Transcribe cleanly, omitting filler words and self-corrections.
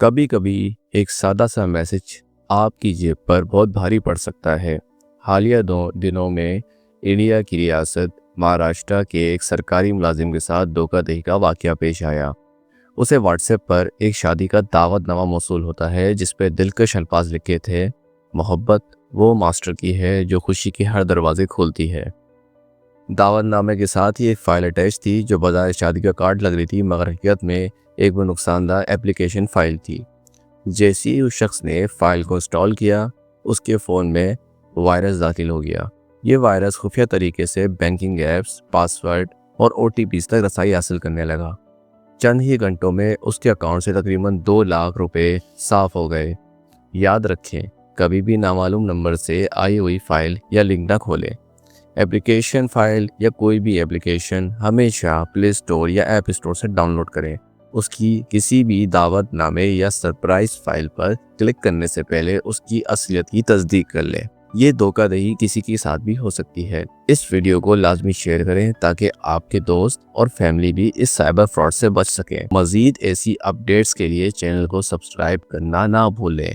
کبھی کبھی ایک سادہ سا میسج آپ کی جیب پر بہت بھاری پڑ سکتا ہے۔ حالیہ دنوں میں انڈیا کی ریاست مہاراشٹر کے ایک سرکاری ملازم کے ساتھ دھوکہ دہی کا واقعہ پیش آیا۔ اسے واٹس ایپ پر ایک شادی کا دعوت نامہ موصول ہوتا ہے جس پہ دلکش الفاظ لکھے تھے: محبت وہ ماسٹر کی ہے جو خوشی کے ہر دروازے کھولتی ہے۔ دعوت نامے کے ساتھ ہی ایک فائل اٹیچ تھی جو بظاہر شادی کا کارڈ لگ رہی تھی، مگر حقیقت میں ایک وہ نقصان دہ اپلیکیشن فائل تھی۔ جیسے ہی اس شخص نے فائل کو انسٹال کیا، اس کے فون میں وائرس داخل ہو گیا۔ یہ وائرس خفیہ طریقے سے بینکنگ ایپس، پاسورڈ اور OTPs تک رسائی حاصل کرنے لگا۔ چند ہی گھنٹوں میں اس کے اکاؤنٹ سے تقریباً 2 لاکھ روپے صاف ہو گئے۔ یاد رکھیں، کبھی بھی نامعلوم نمبر سے آئی ہوئی فائل یا لنک نہ کھولیں۔ اپلیکیشن فائل یا کوئی بھی اپلیکیشن ہمیشہ پلے اسٹور یا ایپ اسٹور سے ڈاؤن لوڈ کریں۔ اس کی کسی بھی دعوت نامے یا سرپرائز فائل پر کلک کرنے سے پہلے اس کی اصلیت کی تصدیق کر لیں۔ یہ دھوکہ دہی کسی کے ساتھ بھی ہو سکتی ہے۔ اس ویڈیو کو لازمی شیئر کریں تاکہ آپ کے دوست اور فیملی بھی اس سائبر فراڈ سے بچ سکیں۔ مزید ایسی اپڈیٹس کے لیے چینل کو سبسکرائب کرنا نہ بھولیں۔